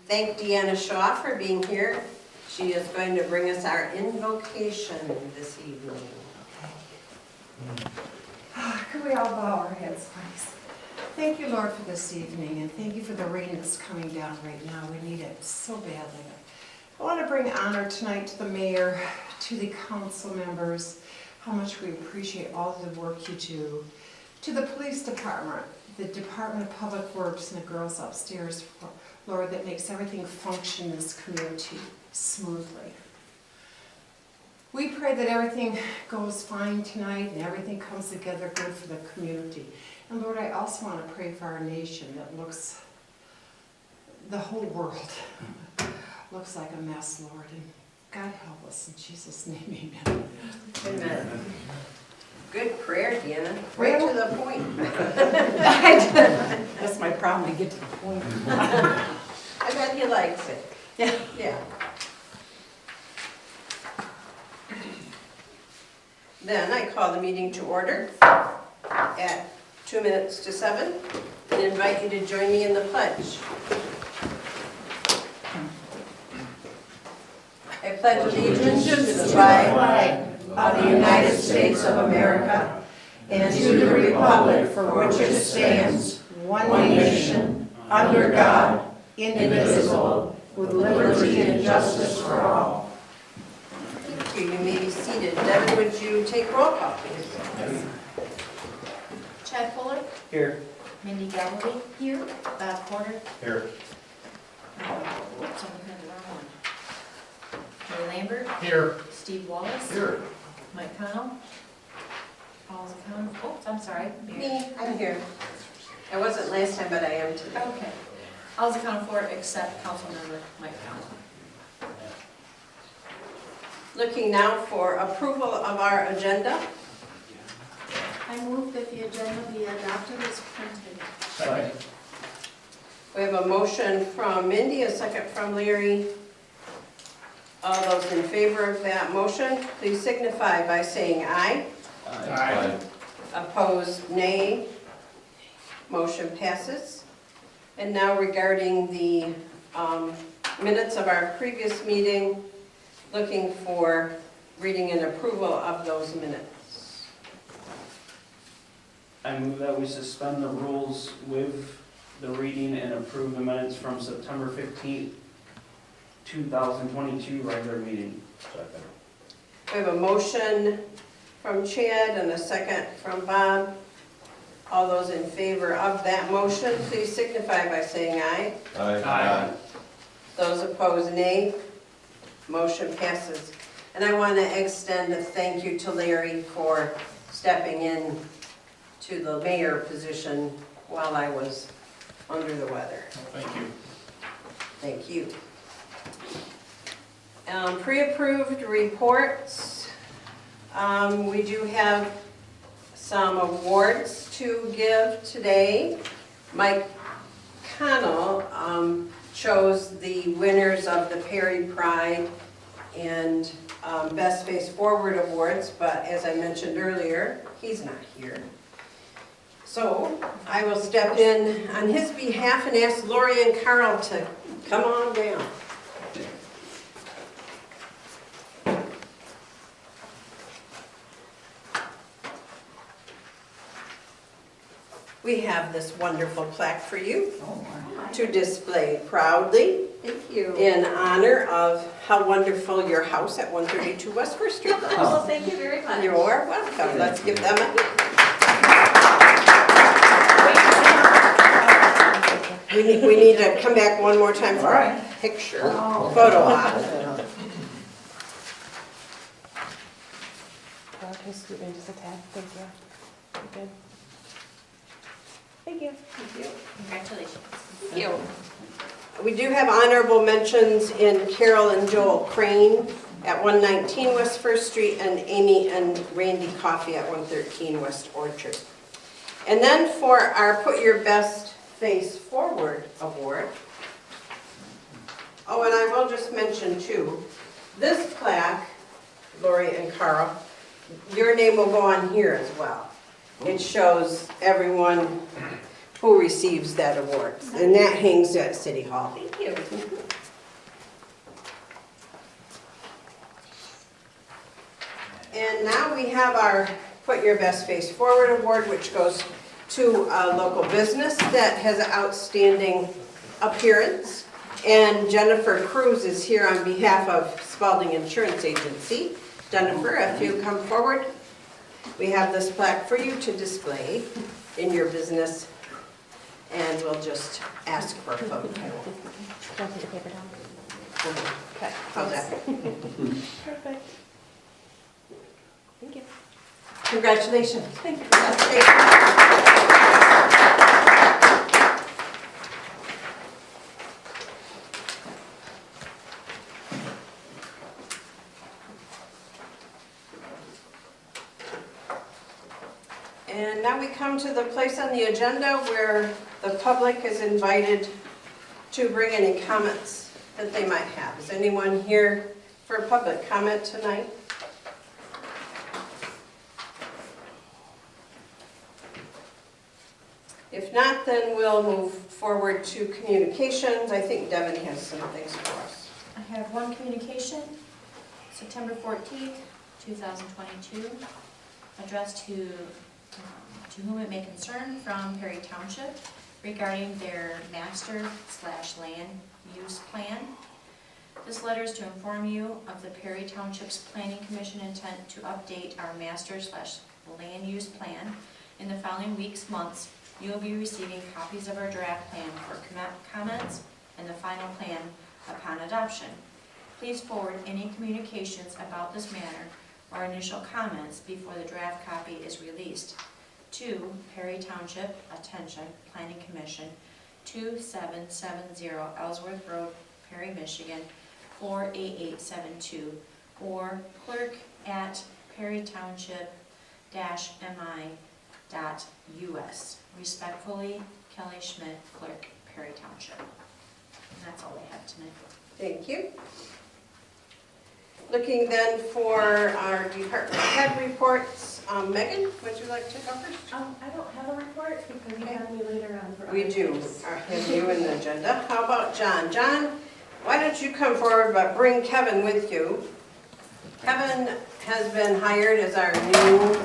thank Deanna Shaw for being here. She is going to bring us our invocation this evening. Could we all bow our heads, please? Thank you, Lord, for this evening, and thank you for the rain that's coming down right now. We need it so badly. I want to bring honor tonight to the mayor, to the council members, how much we appreciate all the work you do, to the police department, the Department of Public Works, and the girls upstairs, Lord, that makes everything function in this community smoothly. We pray that everything goes fine tonight and everything comes together good for the community. And Lord, I also want to pray for our nation that looks, the whole world looks like a mess, Lord. And God help us in Jesus' name, amen. Amen. Good prayer, Deanna. Right to the point. That's my problem, to get to the point. I bet he likes it. Yeah. Yeah. Then I call the meeting to order at 2 minutes to 7 and invite you to join me in the pledge. I pledge allegiance to the flag of the United States of America and to the republic for which it stands, one nation, under God, indivisible, with liberty and justice for all. Thank you. You may be seated. Devin, would you take roll call, please? Chad Fuller, Here. Mindy Galloway, here, Bob Porter, Here. oops, I had the wrong one. Ray Lambert, Here. Steve Wallace, Here. Mike Connell, Paul Zakon, oops, I'm sorry. Me, I'm here. I wasn't last time, but I am today. Okay. All Zakon for except Councilmember Mike Connell. Looking now for approval of our agenda. I move that the agenda be adopted as printed. Second. We have a motion from Mindy, a second from Larry. All those in favor of that motion, please signify by saying aye. Aye. Opposed, nay. Motion passes. And now regarding the minutes of our previous meeting, looking for reading and approval of those minutes. I move that we suspend the rules with the reading and approve the minutes from September 15th, 2022 regular meeting. Second. We have a motion from Chad and a second from Bob. All those in favor of that motion, please signify by saying aye. Aye. Those opposed, nay. Motion passes. And I want to extend a thank you to Larry for stepping in to the mayor position while I was under the weather. Thank you. Thank you. Pre-approved reports. We do have some awards to give today. Mike Connell chose the winners of the Perry Pride and Best Face Forward Awards, but as I mentioned earlier, he's not here. So I will step in on his behalf and ask Lori and Carl to come on down. We have this wonderful plaque for you to display proudly Thank you. in honor of how wonderful your house at 132 West First Street is. Well, thank you very much. You're welcome. Let's give them a... We need to come back one more time for a picture, photo op. Okay, scoot in just a tad. Thank you. You're good. Thank you. Congratulations. Thank you. We do have honorable mentions in Carol and Joel Crane at 119 West First Street and Amy and Randy Coffey at 113 West Orchard. And then for our Put Your Best Face Forward Award. Oh, and I will just mention too, this plaque, Lori and Carl, your name will go on here as well. It shows everyone who receives that award. And that hangs at City Hall. Thank you. And now we have our Put Your Best Face Forward Award, which goes to a local business that has an outstanding appearance. And Jennifer Cruz is here on behalf of Spalding Insurance Agency. Jennifer, if you come forward, we have this plaque for you to display in your business. And we'll just ask for a photo. Can I put the paper down? Okay, how's that? Perfect. Thank you. Congratulations. Thank you. And now we come to the place on the agenda where the public is invited to bring any comments that they might have. Is anyone here for public comment tonight? If not, then we'll move forward to communications. I think Devin has some things for us. I have one communication, September 14th, 2022, addressed to whom it may concern from Perry Township regarding their master/land use plan. This letter is to inform you of the Perry Township's Planning Commission intent to update our master/land use plan. In the following weeks, months, you will be receiving copies of our draft plan for comments and the final plan upon adoption. Please forward any communications about this matter or initial comments before the draft copy is released to Perry Township, attention, Planning Commission, 2770 Ellsworth Road, Perry, Michigan, 48872, or clerk@perrytownship-mi.us. Respectfully, Kelly Schmidt, Clerk, Perry Township. And that's all I have tonight. Thank you. Looking then for our department head reports. Megan, would you like to go first? I don't have a report because you have me later on for. We other do, things. have you in the agenda. How about John? John, why don't you come forward, but bring Kevin with you. Kevin has been hired as our new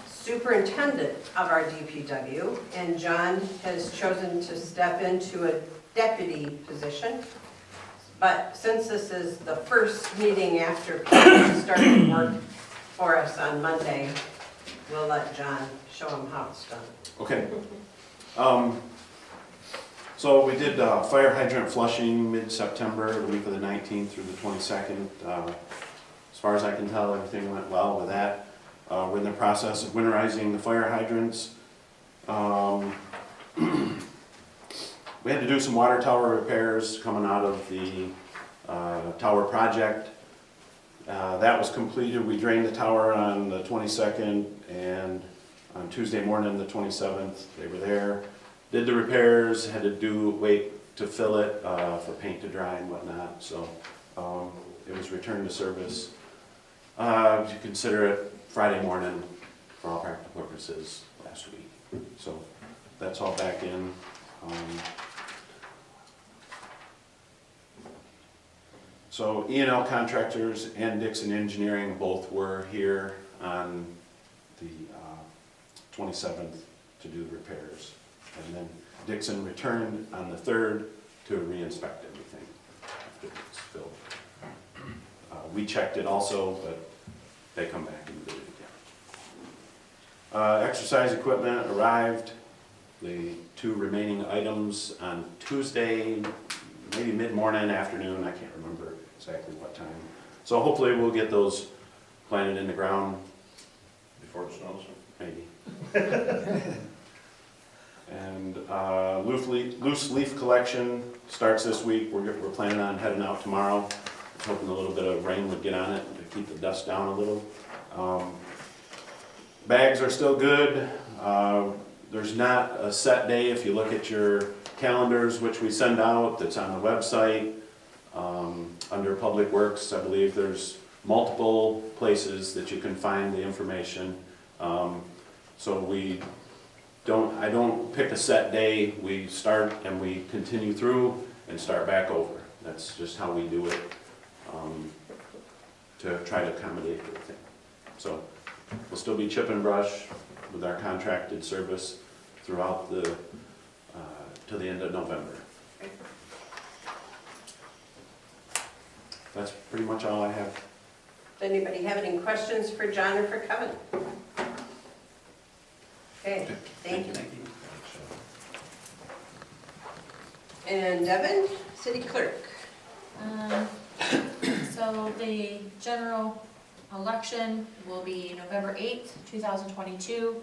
superintendent of our DPW, and John has chosen to step into a deputy position. But since this is the first meeting after Pete started work for us on Monday, we'll let John show him how it's done. Okay. So we did fire hydrant flushing mid-September, the week of the 19th through the 22nd. As far as I can tell, everything went well with that. We're in the process of winterizing the fire hydrants. We had to do some water tower repairs coming out of the tower project. That was completed. We drained the tower on the 22nd, and on Tuesday morning, the 27th, they were there. Did the repairs, had to wait to fill it for paint to dry and whatnot, so it was returned to service. You consider it Friday morning for all practical purposes last week. So that's all back in. So E&L Contractors and Dixon Engineering both were here on the 27th to do the repairs. And then Dixon returned on the 3rd to re-inspect everything after it's filled. We checked it also, but they come back and did it again. Exercise equipment arrived. The 2 remaining items on Tuesday, maybe mid-morning, afternoon, I can't remember exactly what time. So hopefully we'll get those planted in the ground. Before it snows? Maybe. And loose leaf collection starts this week. We're planning on heading out tomorrow. Hoping a little bit of rain would get on it to keep the dust down a little. Bags are still good. There's not a set day. If you look at your calendars, which we send out, that's on the website. Under Public Works, I believe there's multiple places that you can find the information. So we I don't pick a set day. We start and we continue through and start back over. That's just how we do it, to try to accommodate everything. So we'll still be chip and brush with our contracted service throughout to the end of November. That's pretty much all I have. Does anybody have any questions for John or for Kevin? Okay, thank you. And Devin, city clerk. So the general election will be November 8th, 2022,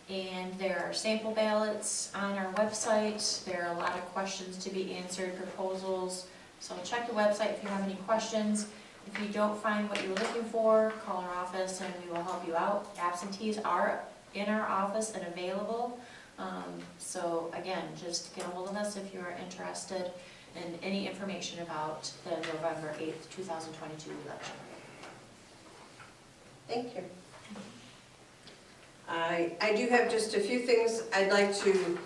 and there are sample ballots on our website. There are a lot of questions to be answered, proposals, so check the website if you have any questions. If you don't find what you're looking for, call our office and we will help you out. Absentees are in our office and available. So again, just get a hold of us if you are interested in any information about the November 8th, 2022 election. Thank you. I do have just a few things I'd like to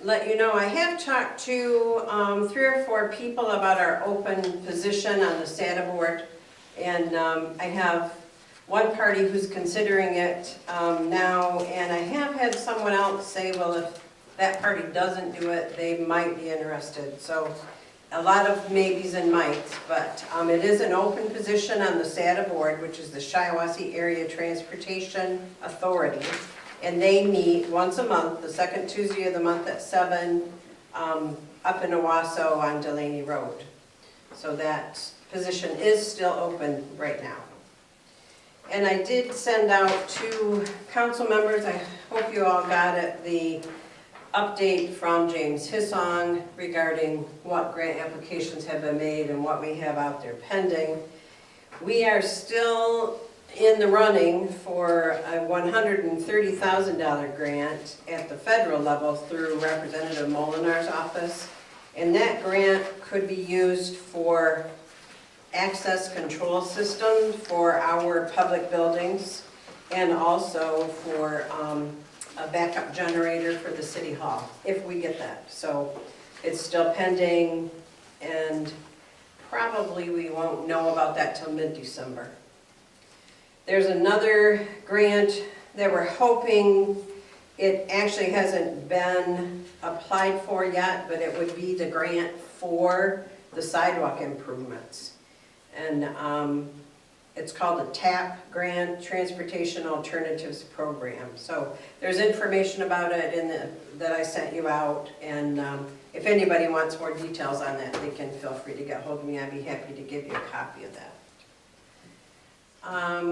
let you know. I have talked to 3 or 4 people about our open position on the SATA board, and I have one party who's considering it now, and I have had someone else say, well, if that party doesn't do it, they might be interested. So a lot of maybes and mights, but it is an open position on the SATA board, which is the Shiawassee Area Transportation Authority. And they meet once a month, the second Tuesday of the month at 7, up in Owasso on Delaney Road. So that position is still open right now. And I did send out to council members, I hope you all got it, the update from James Hissong regarding what grant applications have been made and what we have out there pending. We are still in the running for a $130,000 grant at the federal level through Representative Molinar's office. And that grant could be used for access control system for our public buildings and also for a backup generator for the city hall, if we get that. So it's still pending, and probably we won't know about that till mid-December. There's another grant that we're hoping, it actually hasn't been applied for yet, but it would be the grant for the sidewalk improvements. And it's called a TAP grant, Transportation Alternatives Program. So there's information about it that I sent you out, and if anybody wants more details on that, they can feel free to get hold of me. I'd be happy to give you a copy of that.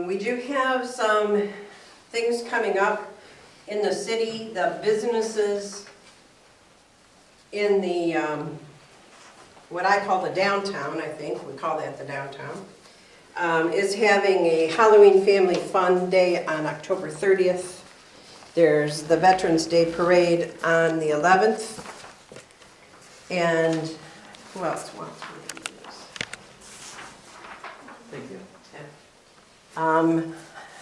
We do have some things coming up in the city. The businesses in the, what I call the downtown, I think, we call that the downtown, is having a Halloween Family Fun Day on October 30th. There's the Veterans Day Parade on the 11th. And who else wants me to do this? Thank you.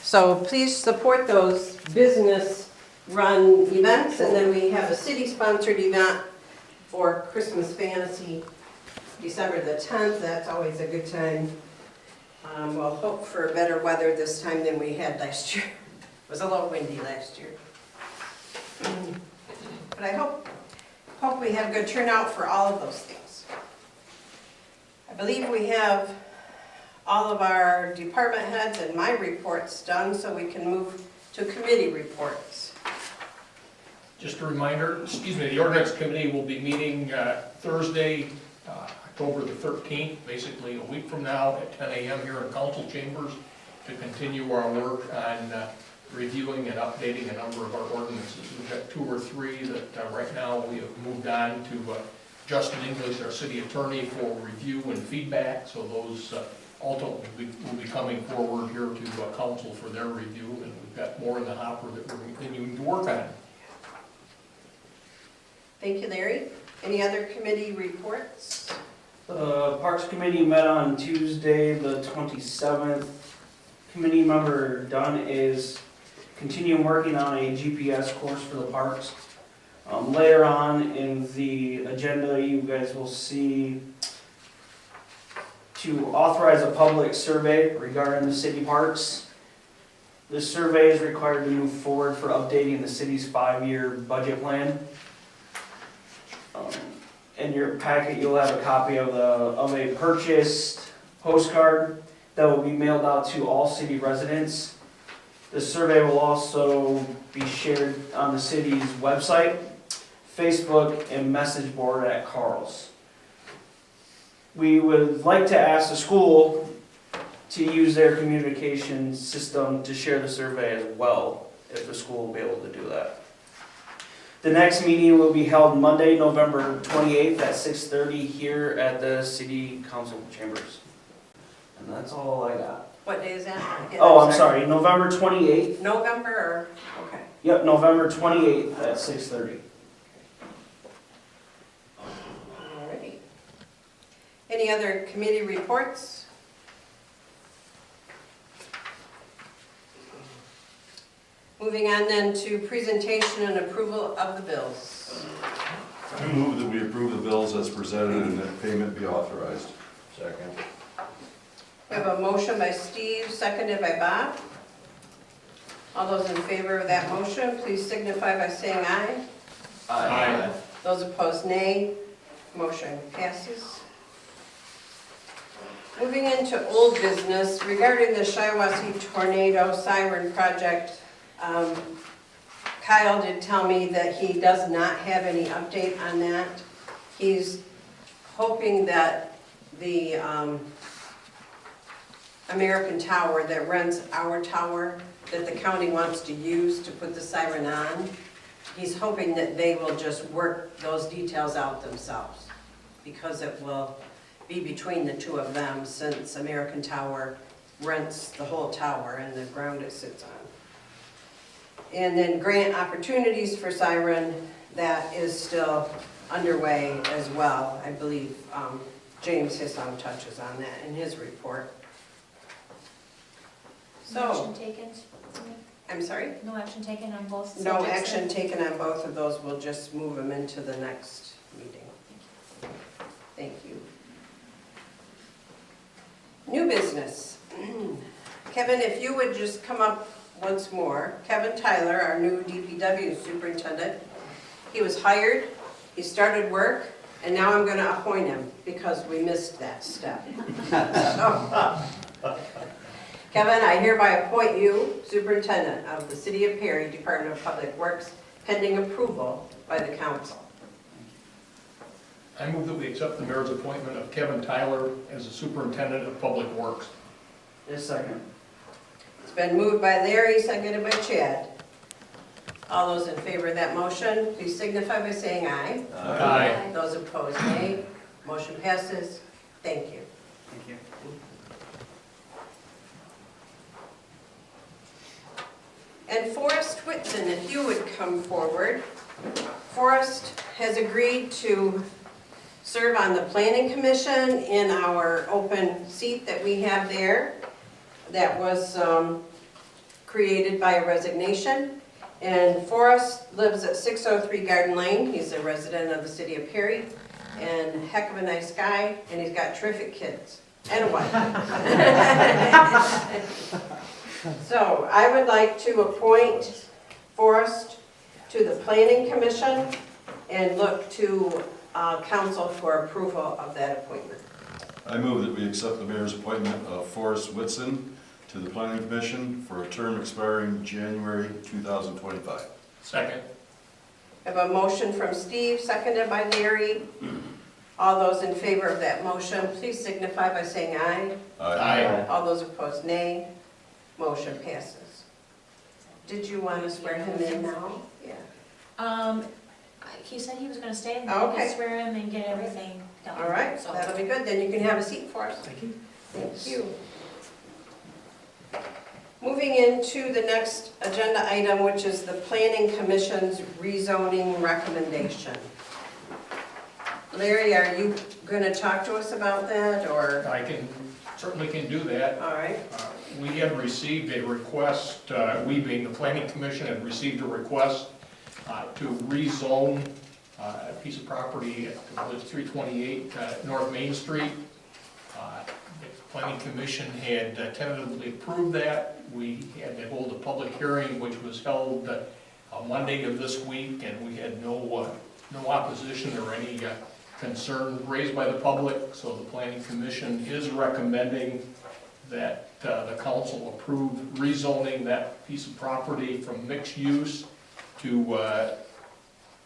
So please support those business-run events, and then we have a city-sponsored event for Christmas Fantasy, December the 10th. That's always a good time. We'll hope for better weather this time than we had last year. It was a little windy last year. But I hope we have good turnout for all of those things. I believe we have all of our department heads and my reports done, so we can move to committee reports. Just a reminder, the ordinance committee will be meeting Thursday, October the 13th, basically a week from now at 10 a.m. here in council chambers to continue our work on reviewing and updating a number of our ordinances. We've got 2 or 3 that right now we have moved on to Justin English, our city attorney, for review and feedback. So those ultimately will be coming forward here to council for their review, and we've got more in the hopper that we're continuing to work on. Thank you, Larry. Any other committee reports? The Parks Committee met on Tuesday, the 27th. Committee member Dunn is continue working on a GPS course for the parks. Later on in the agenda, you guys will see to authorize a public survey regarding the city parks. This survey is required to move forward for updating the city's 5-year budget plan. In your packet, you'll have a copy of a purchased postcard that will be mailed out to all city residents. The survey will also be shared on the city's website, Facebook, and message board at Carl's. We would like to ask the school to use their communication system to share the survey as well, if the school will be able to do that. The next meeting will be held Monday, November 28th at 6:30 here at the City Council Chambers. And that's all I got. What day is that? Again, Oh, I'm sorry, November 28th. November or, okay. Yep, November 28th at 6:30. Alrighty. Any other committee reports? Moving on then to presentation and approval of the bills. I move that we approve the bills as presented and that payment be authorized. Second. We have a motion by Steve, seconded by Bob. All those in favor of that motion, please signify by saying aye. Aye. Those opposed, nay. Motion passes. Moving into old business, regarding the Shiawassee Tornado Siren Project, Kyle did tell me that he does not have any update on that. He's hoping that the American Tower that rents our tower, that the county wants to use to put the siren on, he's hoping that they will just work those details out themselves, because it will be between the two of them, since American Tower rents the whole tower and the ground it sits on. And then grant opportunities for siren, that is still underway as well. I believe James Hisson touches on that in his report. No So, action taken? I'm sorry? No action taken on both subjects? No action taken on both of those, we'll just move them into the next meeting. Thank you. New business. Kevin, if you would just come up once more. Kevin Tyler, our new DPW superintendent. He was hired, he started work, and now I'm gonna appoint him because we missed that step. So, Kevin, I hereby appoint you superintendent of the City of Perry Department of Public Works pending approval by the council. I move that we accept the mayor's appointment of Kevin Tyler as the superintendent of public works. Just a second. It's been moved by Larry, seconded by Chad. All those in favor of that motion, please signify by saying aye. Aye. Those opposed, nay. Motion passes. Thank you. Thank you. And Forrest Whitson, if you would come forward. Forrest has agreed to serve on the Planning Commission in our open seat that we have there. That was created by a resignation. And Forrest lives at 603 Garden Lane. He's a resident of the City of Perry, and heck of a nice guy, and he's got terrific kids and a wife. So I would like to appoint Forrest to the Planning Commission and look to council for approval of that appointment. I move that we accept the mayor's appointment of Forrest Whitson to the planning commission for a term expiring January 2025. Second. I have a motion from Steve, seconded by Larry. All those in favor of that motion, please signify by saying aye. Aye. All those opposed, nay. Motion passes. Did you want to swear him in now? Yeah. He said he was gonna stay and Oh, then okay. we'd swear him and get everything done. All right, So- that'll be good. Then you can have a seat for us. Thank you. Thank you. Moving into the next agenda item, which is the Planning Commission's rezoning recommendation. Larry, are you going to talk to us about that, or? I can Certainly can do that. All right, We had received a request, we being the planning commission, had received a request to rezone a piece of property at 328 North Main Street. The planning commission had tentatively approved that. We had to hold a public hearing, which was held Monday of this week, and we had no opposition or any concern raised by the public, so the planning commission is recommending that the council approve rezoning that piece of property from mixed use to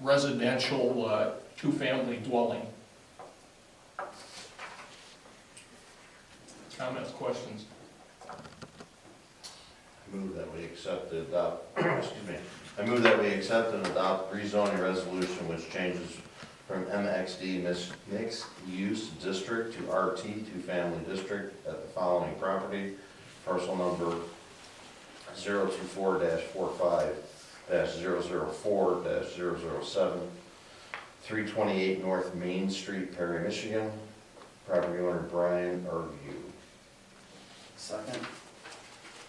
residential two-family dwelling. Comments, questions? Move that we accept and adopt, excuse me, I move that we accept and adopt rezoning resolution which changes from MXD mixed use district to RT two-family district at the following property, parcel number 024-45-004-007, 328 North Main Street, Perry, Michigan, property owner Brian Arview. Second.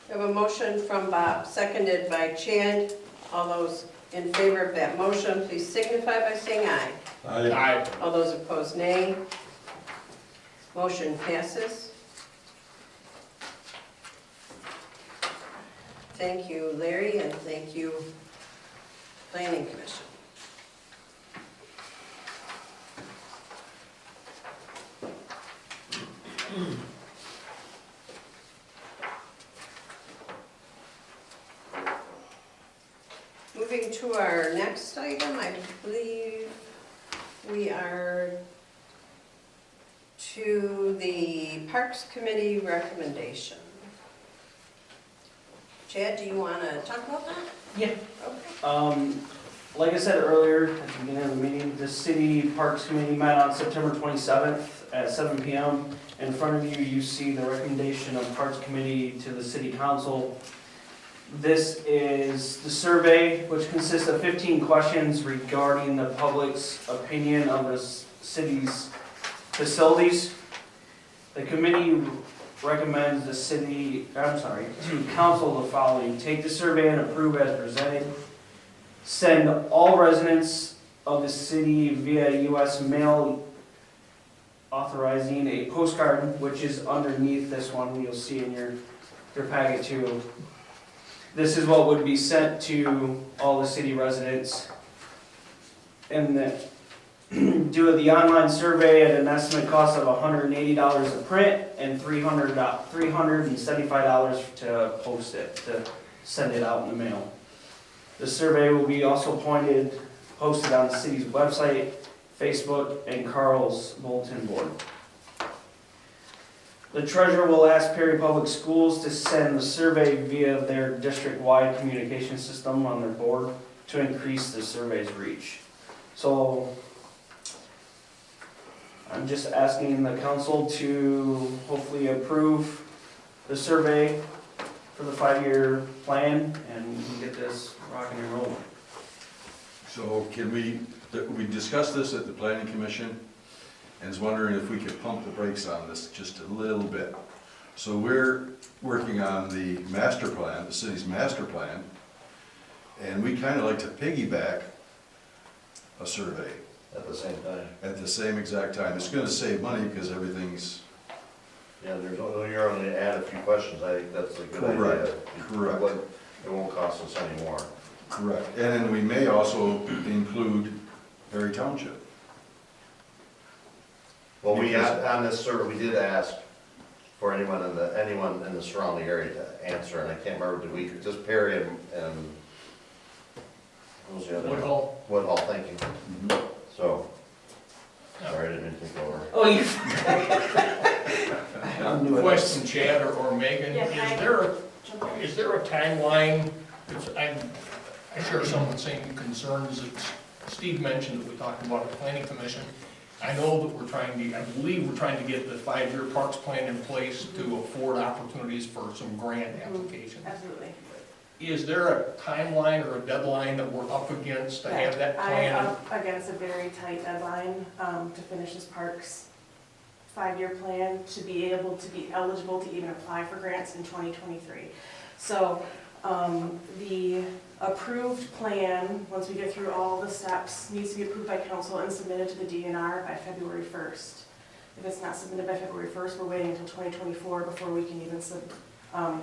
we have a motion from Bob, seconded by Chad. All those in favor of that motion, please signify by saying aye. Aye. All those opposed, nay. Motion passes. Thank you, Larry, and thank you, Planning Commission. Moving to our next item, I believe we are to the Parks Committee recommendation. Chad, do you want to talk about that? Yeah. Okay. Like I said earlier, at the beginning of the meeting, the City Parks Committee met on September 27th at 7 p.m. In front of you, you see the recommendation of Parks Committee to the City Council. This is the survey, which consists of 15 questions regarding the public's opinion of the city's facilities. The committee recommends to council the following: take the survey and approve as presented. Send all residents of the city via U.S. mail authorizing a postcard, which is underneath this one, you'll see in your packet too. This is what would be sent to all the city residents. And that do the online survey at an estimate cost of $180 to print and $375 to post it, to send it out in the mail. The survey will be also posted on the city's website, Facebook, and Carl's bulletin board. The treasurer will ask Perry Public Schools to send the survey via their district-wide communication system on their board to increase the survey's reach. So I'm just asking the council to hopefully approve the survey for the 5-year plan, and we can get this rocking and rolling. So can we discussed this at the planning commission, and was wondering if we could pump the brakes on this just a little bit. So we're working on the master plan, the city's master plan, and we kind of like to piggyback a survey At the same time. at the same exact time. It's gonna save money because everything's, Yeah, you're only to add a few questions, I think that's a good idea. Correct. It won't cost us any more. correct. And then we may also include Perry Township. Well, on this survey, we did ask for anyone in the surrounding area to answer, and I can't remember, did we, just Perry and what was the other? Woodhull. Woodhull, thank you. So, sorry, I didn't mean to take over. Oh, you. I'm new at this. Question, Chad or Megan, Yes, is there a timeline? I share some of the same concerns that Steve mentioned that we talked about at the planning commission. I know that I believe we're trying to get the 5-year parks plan in place to afford opportunities for some grant applications. Absolutely. Is there a timeline or a deadline that we're up against to have that plan? I'm up against a very tight deadline to finish this parks 5-year plan to be able to be eligible to even apply for grants in 2023. So the approved plan, once we get through all the steps, needs to be approved by council and submitted to the DNR by February 1st. If it's not submitted by February 1st, we're waiting until 2024 before we can even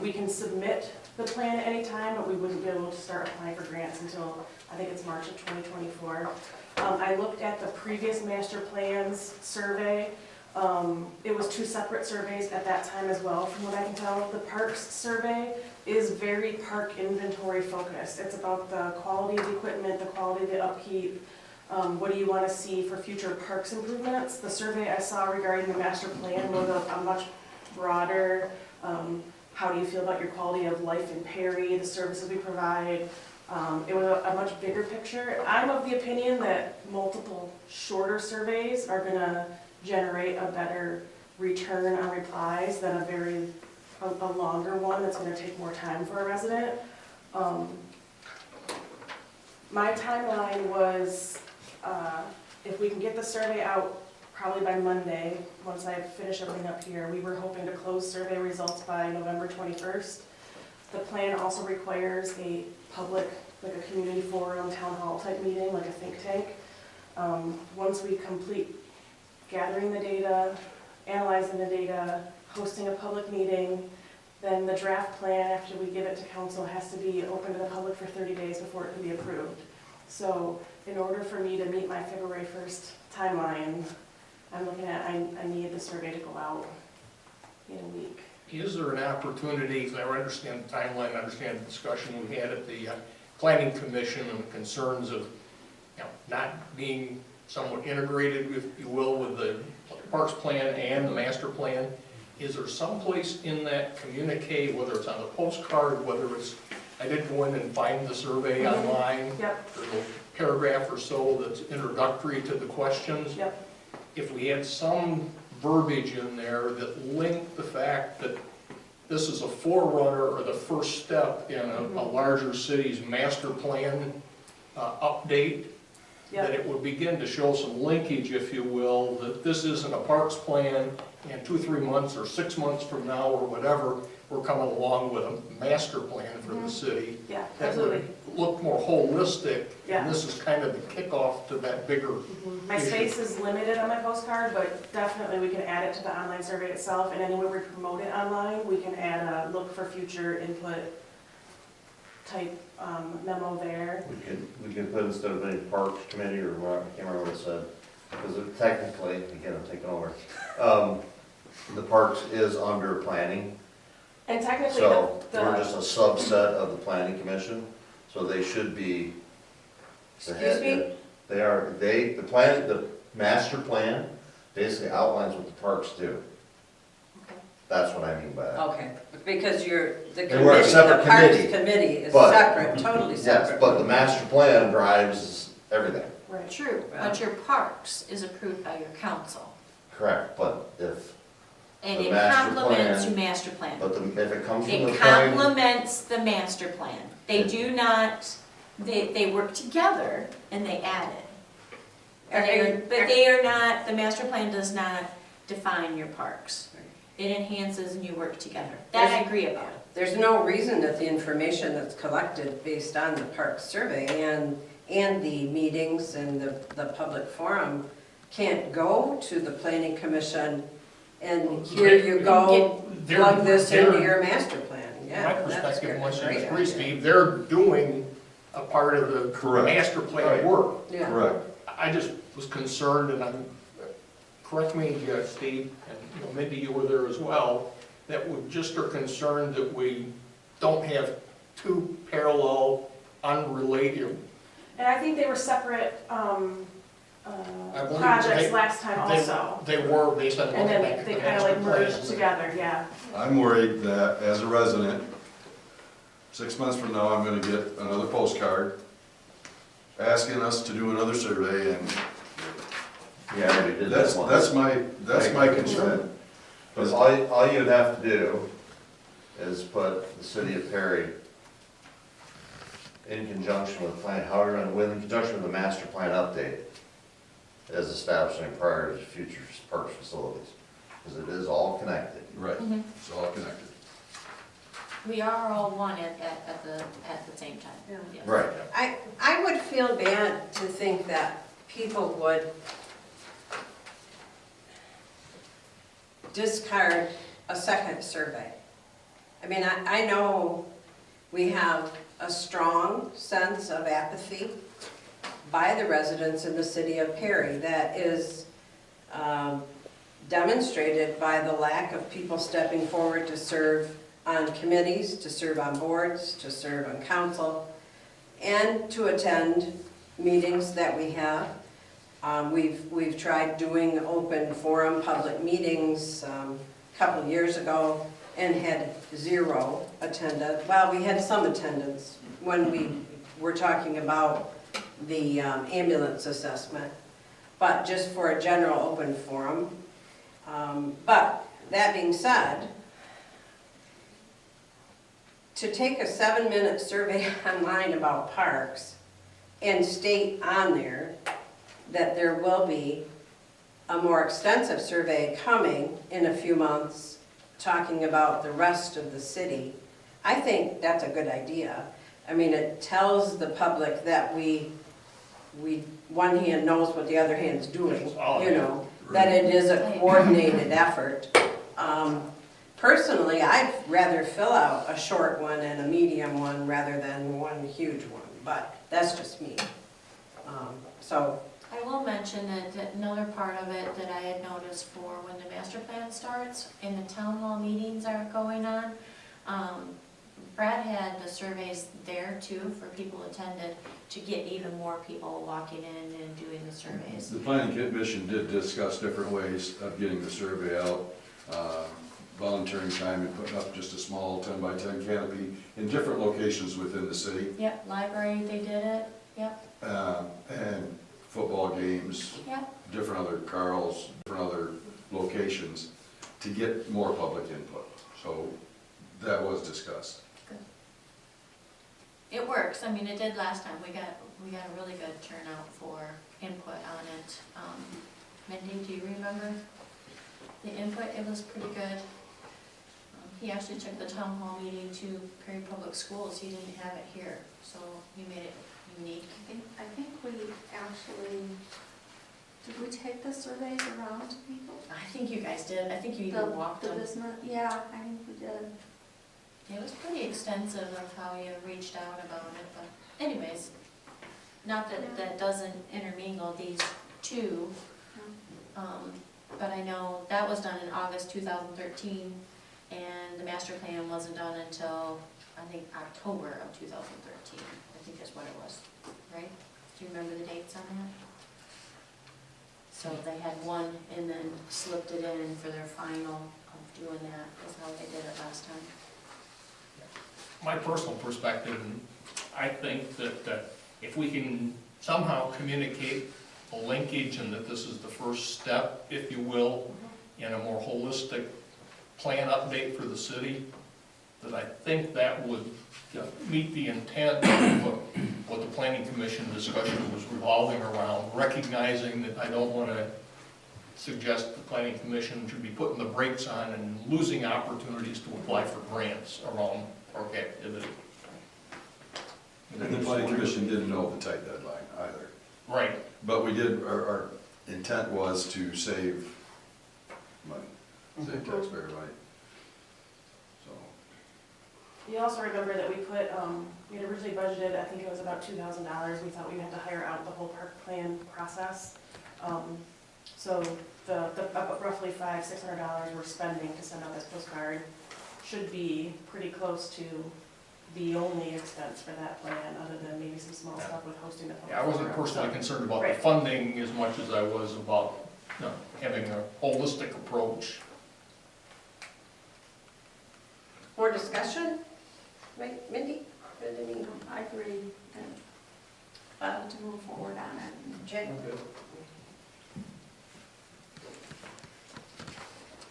we can submit the plan at any time, but we wouldn't be able to start applying for grants until, I think it's March of 2024. I looked at the previous master plans survey. It was 2 separate surveys at that time as well, from what I can tell. The parks survey is very park inventory focused. It's about the quality of the equipment, the quality of the upkeep, what do you want to see for future parks improvements. The survey I saw regarding the master plan was a much broader, how do you feel about your quality of life in Perry, the services we provide. It was a much bigger picture. I'm of the opinion that multiple shorter surveys are gonna generate a better return on replies than a longer one that's gonna take more time for a resident. My timeline was, if we can get the survey out probably by Monday, once I finish everything up here, we were hoping to close survey results by November 21st. The plan also requires a public, like a community forum, town hall type meeting, like a think tank. Once we complete gathering the data, analyzing the data, hosting a public meeting, then the draft plan, after we give it to council, has to be open to the public for 30 days before it can be approved. So in order for me to meet my February 1st timeline, I'm looking at, I need the survey to go out in a week. Is there an opportunity, because I understand the timeline, I understand the discussion we had at the planning commission and the concerns of, not being somewhat integrated, if you will, with the parks plan and the master plan. Is there some place in that communique, whether it's on the postcard, whether it's, I did go in and find the survey online. Yep. There's a paragraph or so that's introductory to the questions. Yep. If we had some verbiage in there that linked the fact that this is a forerunner or the first step in a larger city's master plan update, that it would begin to show some linkage, if you will, that this isn't a parks plan and 2 or 3 months or 6 months from now or whatever, we're coming along with a master plan for the city. Yeah, That absolutely. would look more holistic, Yeah. and this is kind of the kickoff to that bigger. My space is limited on my postcard, but definitely we can add it to the online survey itself, and anywhere we promote it online, we can add a look for future input type memo there. We could put, instead of a parks committee or what, I can't remember what it said, because technically, again, I'm taking over, the parks is under planning. And technically, So the we're just a subset of the planning commission, so they should be. Excuse me? The master plan basically outlines what the parks do. That's what I mean by that. Okay, because the And we're a committee, separate the parks committee, committee is but- separate, totally Yes, separate. but the master plan drives everything, Right. True, but your parks is approved by your council, correct, but if, and The it master complements plan- your master plan. if it comes from the It planning. complements the master plan. They do not, they work together and they add it. But they are not, the master plan does not define your parks. It enhances and you work together. That I agree about. There's no reason that the information that's collected based on the park survey and the meetings and the public forum can't go to the planning commission and here you go, plug this into your master plan. Yeah, My that's perspective, a once you great agree, idea. Steve, they're doing a part of the Correct. master plan Right. work. Yeah. Correct. I just was concerned, and correct me, Steve, and maybe you were there as well, that we just are concerned that we don't have 2 parallel, unrelated. And I think they were separate I believe projects they- last time also. They were based on And looking then back at they the kind of master like plan. merged together, yeah. I'm worried that as a resident, 6 months from now, I'm gonna get another postcard asking us to do another survey, and Yeah, we did that's, that one. that's my concern. Because all you'd have to do is put the city of Perry in conjunction with plan, in conjunction with the master plan update as establishing prior to future parks facilities. because it is all connected. Right, Mhm. it's all connected. We are all one at the same time. Yeah. Yes. Right. I would feel bad to think that people would discard a second survey. I mean, I know we have a strong sense of apathy by the residents in the city of Perry that is demonstrated by the lack of people stepping forward to serve on committees, to serve on boards, to serve on council, and to attend meetings that we have. We've tried doing open forum, public meetings a couple years ago and had 0 attendance. Well, we had some attendance when we were talking about the ambulance assessment, but just for a general open forum. But that being said, to take a 7-minute survey online about parks and state on there that there will be a more extensive survey coming in a few months talking about the rest of the city, I think that's a good idea. I mean, it tells the public that we one hand knows what the other hand's doing, you know, that it is a coordinated effort. Personally, I'd rather fill out a short one and a medium one rather than one huge one, but that's just me. So, I will mention that another part of it that I had noticed for when the master plan starts and the town hall meetings are going on, Brad had the surveys there too for people attended to get even more people walking in and doing the surveys. The planning commission did discuss different ways of getting the survey out, volunteering time and putting up just a small 10-by-10 canopy in different locations within the city, Yep, library, they did it, yep, and football games, yep. different other Carls, different other locations to get more public input. So that was discussed. It works, I mean, it did last time, we got a really good turnout for input on it. Mindy, do you remember the input? It was pretty good. He actually took the town hall meeting to Perry Public Schools, he didn't have it here, so he made it unique. I think we actually, did we take the surveys around to people? I think you guys did, I think you even walked The them. business, yeah, I think we did. It was pretty extensive of how you reached out about it, but anyways, not that that doesn't intermingle these two. But I know that was done in August 2013, and the master plan wasn't done until, I think, October of 2013, I think is what it was, right? Do you remember the dates on that? So they had one and then slipped it in for their final of doing that, is how they did it last time. My personal perspective, I think that if we can somehow communicate a linkage and that this is the first step, if you will, in a more holistic plan update for the city, that I think that would meet the intent of what the planning commission discussion was revolving around, recognizing that I don't want to suggest the planning commission should be putting the brakes on and losing opportunities to apply for grants around park activity. And the planning commission didn't know the tight deadline either. Right. But we did, our intent was to save money, save taxpayer money. So, You also remember that we put, we had originally budgeted, I think it was about $2,000. We thought we'd have to hire out the whole park plan process. So the roughly $600 we're spending to send out this postcard should be pretty close to the only expense for that plan, other than maybe some small stuff with hosting the public. Yeah, I wasn't forum. personally concerned about the Right. funding as much as I was about, having a holistic approach. more discussion? Right, Mindy? I agree, and to move forward on it. Jay?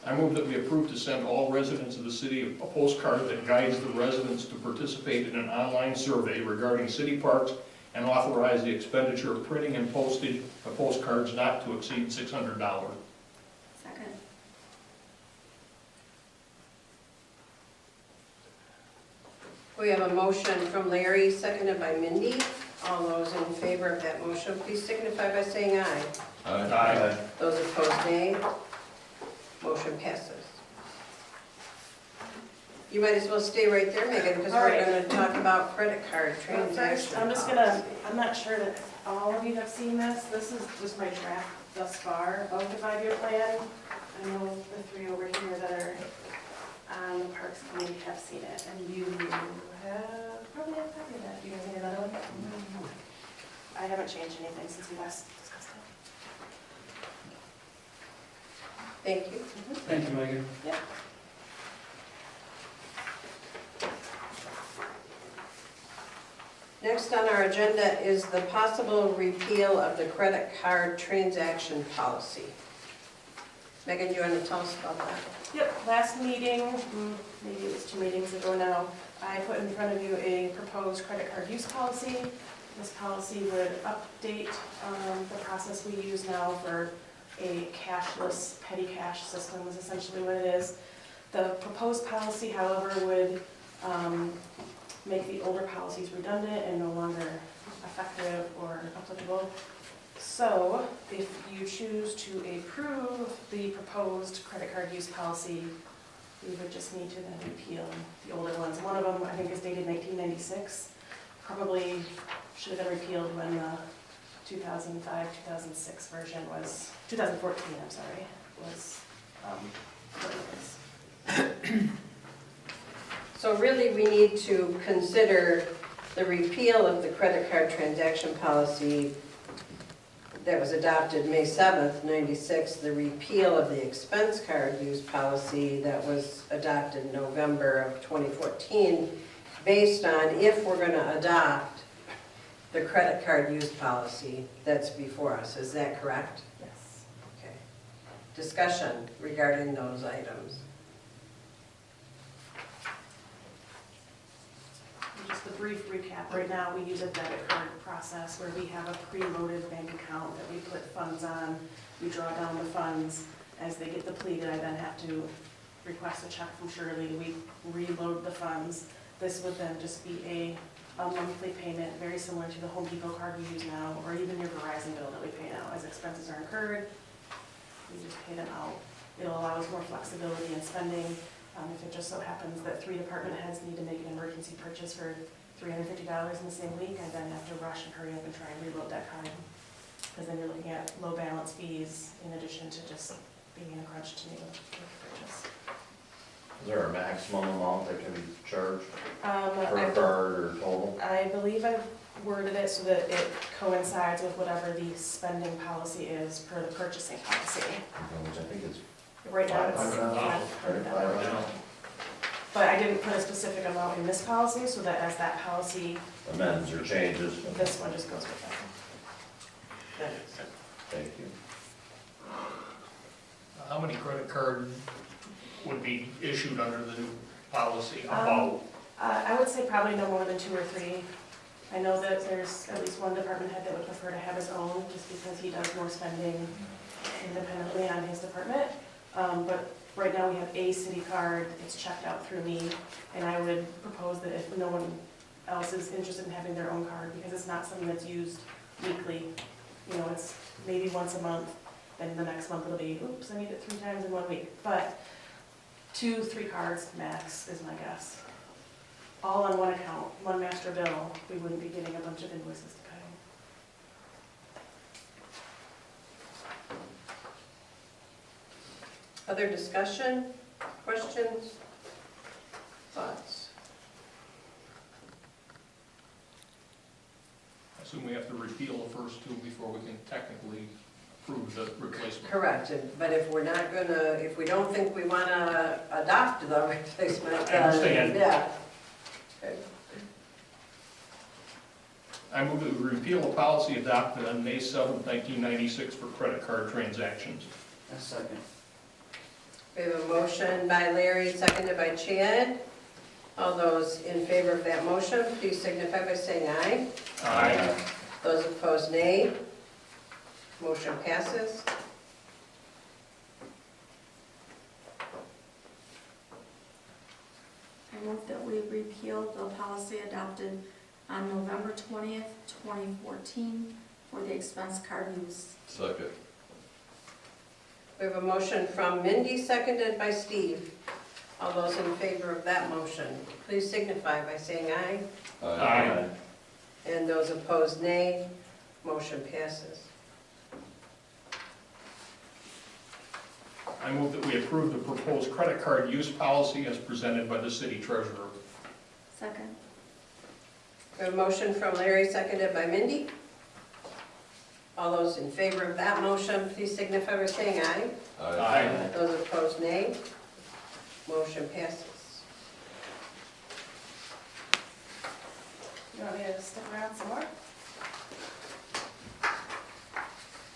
I move that we approve to send all residents of the city a postcard that guides the residents to participate in an online survey regarding city parks and authorize the expenditure of printing and postage of postcards not to exceed $600. Second. We have a motion from Larry, seconded by Mindy. All those in favor of that motion, please signify by saying aye. Aye. Those opposed, nay. Motion passes. You might as well stay right there, Megan, because All we're right. going to talk about credit card But transactions. first, I'm just gonna, I'm not sure that all of you have seen this. This is just my draft thus far of the 5-year plan. I know the three over here that are on the Parks Committee have seen it, and you have probably have a copy of that. You guys need another one? I haven't changed anything since we last discussed it. Thank you. Thank you, Megan. Next on our agenda is the possible repeal of the credit card transaction policy. Megan, you want to tell us about that? Yep, last meeting, maybe it was 2 meetings ago now, I put in front of you a proposed credit card use policy. This policy would update the process we use now for a cashless petty cash system is essentially what it is. The proposed policy, however, would make the older policies redundant and no longer effective or applicable. So if you choose to approve the proposed credit card use policy, we would just need to then repeal the older ones. One of them, I think, is dated 1996. Probably should have been repealed when the 2005, 2006 version was, 2014, I'm sorry, was put in place. So really, we need to consider the repeal of the credit card transaction policy that was adopted May 7th, 96, the repeal of the expense card use policy that was adopted November of 2014, based on if we're going to adopt the credit card use policy that's before us. Is that correct? Yes. Okay. Discussion regarding those items. Just a brief recap, right now we use a debit card process where we have a preloaded bank account that we put funds on, we draw down the funds. As they get depleted, I then have to request a check from Shirley, we reload the funds. This would then just be a monthly payment, very similar to the Home Depot card we use now, or even your Verizon bill that we pay now. As expenses are incurred, we just pay them out. It'll allow us more flexibility in spending. If it just so happens that 3 department heads need to make an emergency purchase for $350 in the same week, I then have to rush and hurry up and try and reload that card. Because then you're looking at low balance fees in addition to just being in a crunch to make a purchase. Is there a maximum amount that can be charged per I card or total? believe I've worded it so that it coincides with whatever the spending policy is per the purchasing policy. Which I think is Right now it's $500. But I didn't put a specific amount in this policy, so that as that policy, Amends or changes. this one just goes with that. Thank you. How many credit cards would be issued under the new policy? About, I would say probably no more than 2 or 3. I know that there's at least one department head that would prefer to have his own, just because he does more spending independently on his department. But right now we have a city card, it's checked out through me, and I would propose that if no one else is interested in having their own card, because it's not something that's used weekly, you know, it's maybe once a month, then the next month it'll be, oops, I need it 3 times in 1 week. But 2, 3 cards max is my guess. All on one account, one master bill, we wouldn't be getting a bunch of invoices to pay. Other discussion, questions, thoughts? I assume we have to repeal the first 2 before we can technically approve the replacement. Correct, but if we're not gonna, if we don't think we wanna adopt the replacement. I understand. Yeah. Okay. I move that we repeal a policy adopted on May 7th, 1996 for credit card transactions. A second. We have a motion by Larry, seconded by Chad. All those in favor of that motion, please signify by saying aye. Aye. Those opposed, nay. Motion passes. I will move that we repeal the policy adopted on November 20th, 2014 for the expense card use. Second. We have a motion from Mindy, seconded by Steve. All those in favor of that motion, please signify by saying aye. Aye. And those opposed, nay. Motion passes. I move that we approve the proposed credit card use policy as presented by the city treasurer. Second. We have a motion from Larry, seconded by Mindy. All those in favor of that motion, please signify by saying aye. Aye. Those opposed, nay. Motion passes. You want me to stick around some more?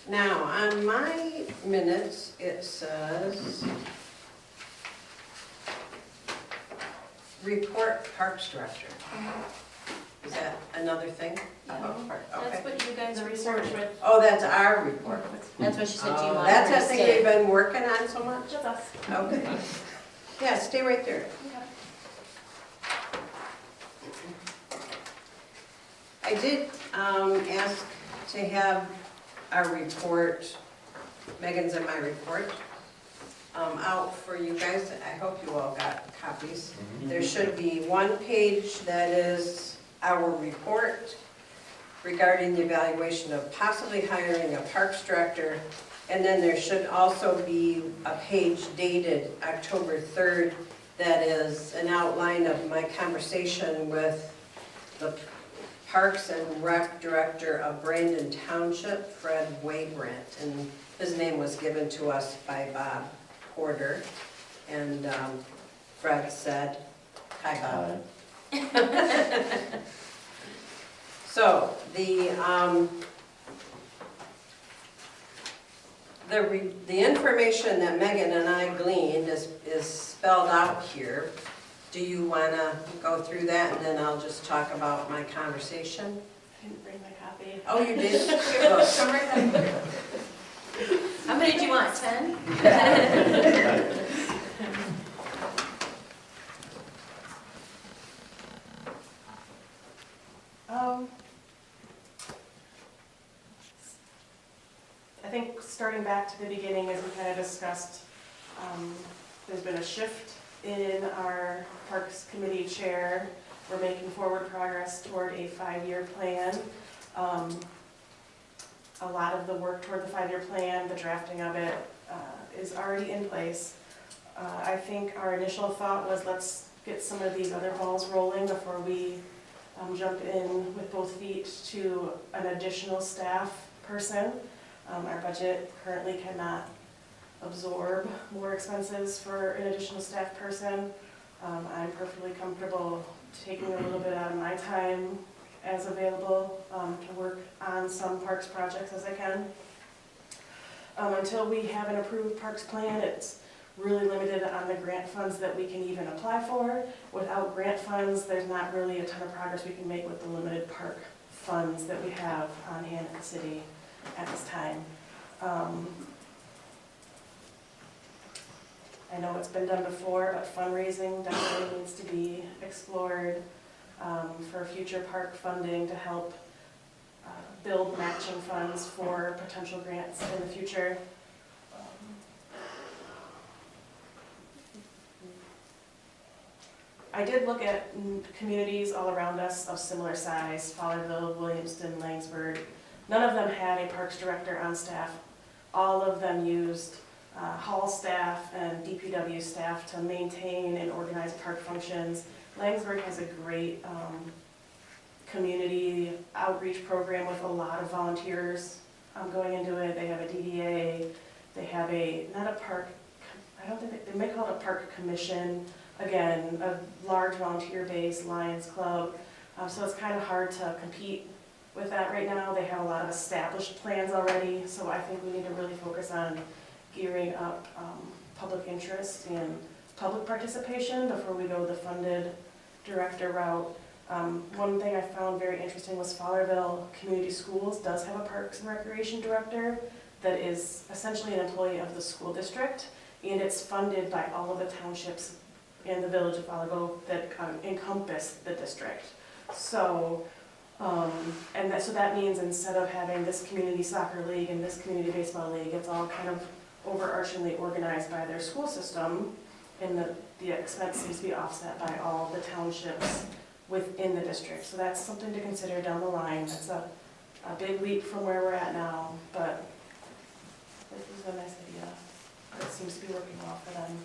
Now, on my minutes, it says, report Parks Director. Is that another thing? about park? That's Okay. what you guys The reported. research. Oh, that's our report. That's what she said, do you want That's her that to thing stay? we've been working on so much? Just us. Okay. Yeah, stay right there. I did ask to have our report, Megan's and my report, out for you guys. I hope you all got copies. There should be one page that is our report regarding the evaluation of possibly hiring a parks director. And then there should also be a page dated October 3rd that is an outline of my conversation with the Parks and Rec Director of Brandon Township, Fred Waybrandt. And his name was given to us by Bob Porter. And Fred said, hi, Bob. So the information that Megan and I gleaned is spelled out here. Do you want to go through that, and then I'll just talk about my conversation? I didn't bring my copy. Oh, you did? Here, look. Come right back here. How many do you want, 10? I think starting back to the beginning, as we kind of discussed, there's been a shift in our Parks Committee chair. We're making forward progress toward a 5-year plan. A lot of the work toward the 5-year plan, the drafting of it, is already in place. I think our initial thought was let's get some of these other balls rolling before we jump in with both feet to an additional staff person. Our budget currently cannot absorb more expenses for an additional staff person. I'm perfectly comfortable taking a little bit out of my time as available to work on some parks projects as I can. Until we have an approved parks plan, it's really limited on the grant funds that we can even apply for. Without grant funds, there's not really a ton of progress we can make with the limited park funds that we have on hand in the city at this time. I know it's been done before, but fundraising definitely needs to be explored for future park funding to help build matching funds for potential grants in the future. I did look at communities all around us of similar size, Fowlerville, Williamston, Langsburg. None of them had a parks director on staff. All of them used hall staff and DPW staff to maintain and organize park functions. Langsburg has a great community outreach program with a lot of volunteers going into it. They have a DDA, they have not a park, I don't think, they may call it a park commission. Again, a large volunteer base, Lions Club. So it's kind of hard to compete with that right now. They have a lot of established plans already, so I think we need to really focus on gearing up public interest and public participation before we go the funded director route. One thing I found very interesting was Fowlerville Community Schools does have a Parks and Recreation director that is essentially an employee of the school district, and it's funded by all of the township's in the village of Falago that encompass the district. So, so that means instead of having this community soccer league and this community baseball league, it's all kind of overarchingly organized by their school system, and the expense seems to be offset by all the townships within the district. So that's something to consider down the line. That's a big leap from where we're at now, but this is a nice idea. It seems to be working well for them.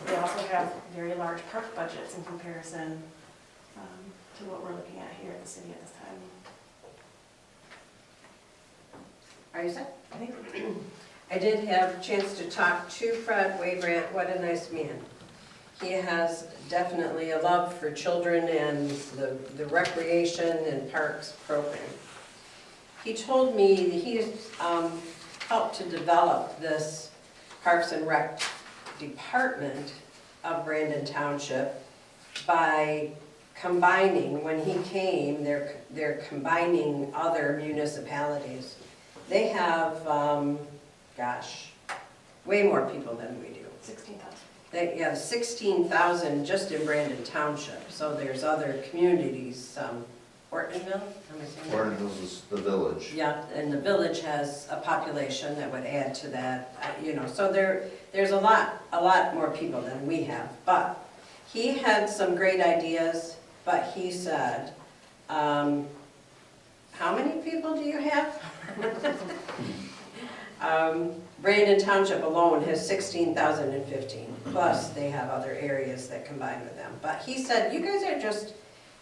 They also have very large park budgets in comparison to what we're looking at here in the city at this time. Are you set? I think. I did have a chance to talk to Fred Wabrant. What a nice man. He has definitely a love for children and the recreation and parks program. He told me that he's helped to develop this Parks and Rec department of Brandon Township by combining, when he came, they're combining other municipalities. They have, way more people than we do. 16,000. They have 16,000 just in Brandon Township, so there's other communities, Ortonville, am I saying that? Ortonville is the village. Yeah, and the village has a population that would add to that, so there's a lot more people than we have. But he had some great ideas, but he said, how many people do you have? Brandon Township alone has 16,015, plus they have other areas that combine with them. But he said, you guys are just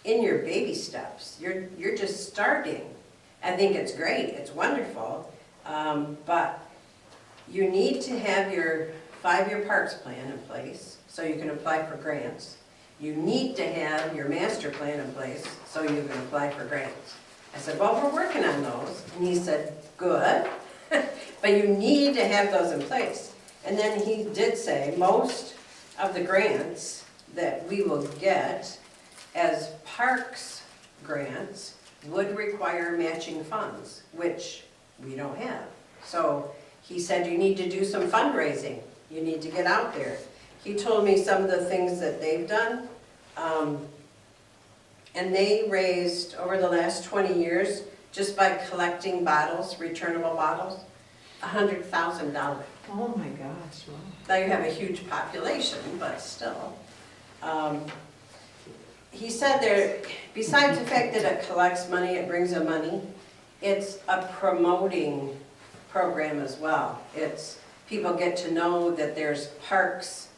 in your baby steps. You're just starting. I think it's great, it's wonderful, but you need to have your 5-year parks plan in place so you can apply for grants. You need to have your master plan in place so you can apply for grants. I said, well, we're working on those. And he said, good, but you need to have those in place. And then he did say most of the grants that we will get as parks grants would require matching funds, which we don't have. So he said you need to do some fundraising. You need to get out there. He told me some of the things that they've done. And they raised, over the last 20 years, just by collecting bottles, returnable bottles, $100,000. Oh my gosh, wow. Now you have a huge population, but still. He said there, besides the fact that it collects money, it brings in money, it's a promoting program as well. It's, people get to know that there's parks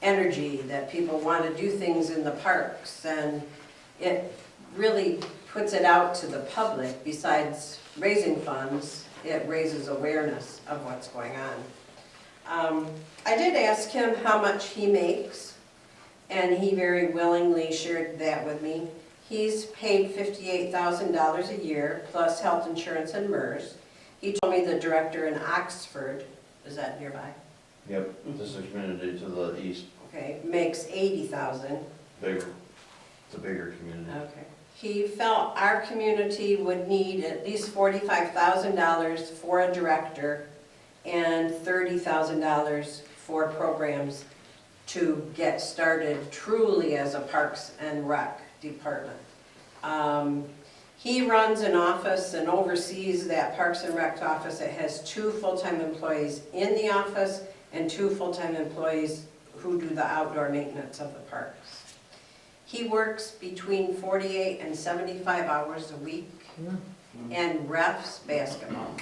energy, that people want to do things in the parks, and it really puts it out to the public. Besides raising funds, it raises awareness of what's going on. I did ask him how much he makes, and he very willingly shared that with me. He's paid $58,000 a year, plus health insurance and MERS. He told me the director in Oxford, is that nearby? Yep, this is a community to the east, Okay, makes $80,000. bigger, it's a bigger community. Okay. He felt our community would need at least $45,000 for a director and $30,000 for programs to get started truly as a Parks and Rec department. He runs an office and oversees that Parks and Rec office. It has 2 full-time employees in the office and 2 full-time employees who do the outdoor maintenance of the parks. He works between 48 and 75 hours a week and refs basketball.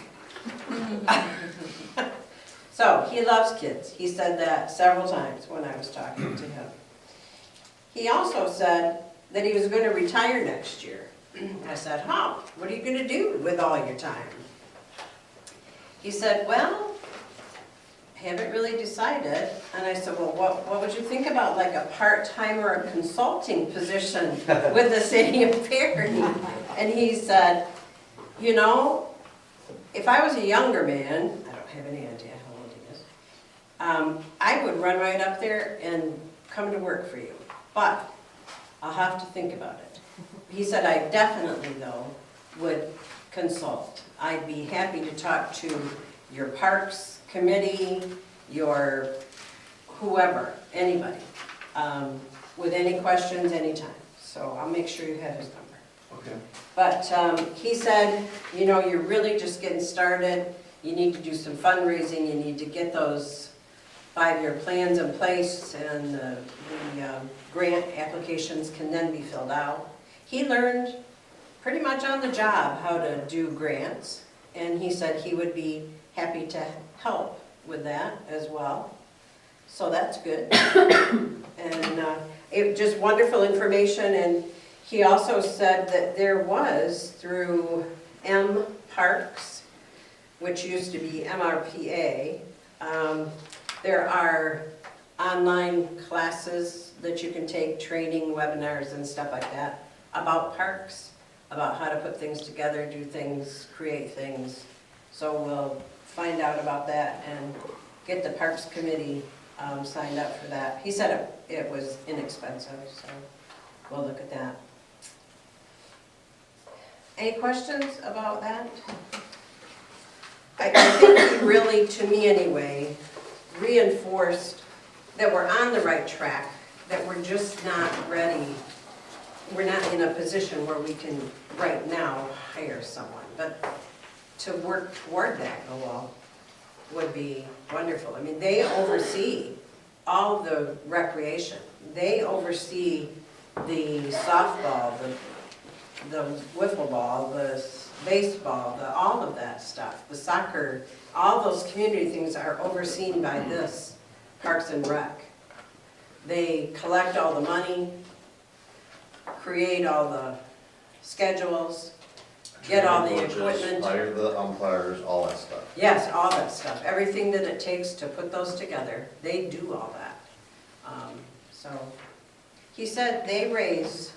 So he loves kids. He said that several times when I was talking to him. He also said that he was going to retire next year. I said, "Huh, what are you going to do with all your time?" He said, "Well, haven't really decided." And I said, "Well, what would you think about like a part-time or a consulting position with the city of Perry?" And he said, "You know, if I was a younger man," I don't have any idea how old he is, "I would run right up there and come to work for you. But I'll have to think about it." He said, "I definitely, though, would consult. I'd be happy to talk to your parks committee, your whoever, anybody." with any questions anytime. So I'll make sure you have his number. Okay. But he said, you know, you're really just getting started. You need to do some fundraising. You need to get those 5-year plans in place, and the grant applications can then be filled out. He learned pretty much on the job how to do grants, and he said he would be happy to help with that as well. So that's good. And it just wonderful information. And he also said that there was, through M Parks, which used to be MRPA, there are online classes that you can take, training, webinars and stuff like that, about parks, about how to put things together, do things, create things. So we'll find out about that and get the Parks Committee signed up for that. He said it was inexpensive, so we'll look at that. Any questions about that? I think he really, to me anyway, reinforced that we're on the right track, that we're just not ready. We're not in a position where we can right now hire someone, but to work toward that goal would be wonderful. I mean, they oversee all the recreation. They oversee the softball, the wiffle ball, the baseball, all of that stuff, the soccer, all those community things are overseen by this Parks and Rec. They collect all the money, create all the schedules, get all the equipment. Hire the umpires, all that stuff. Yes, all that stuff, everything that it takes to put those together, they do all that. So, he said they raise,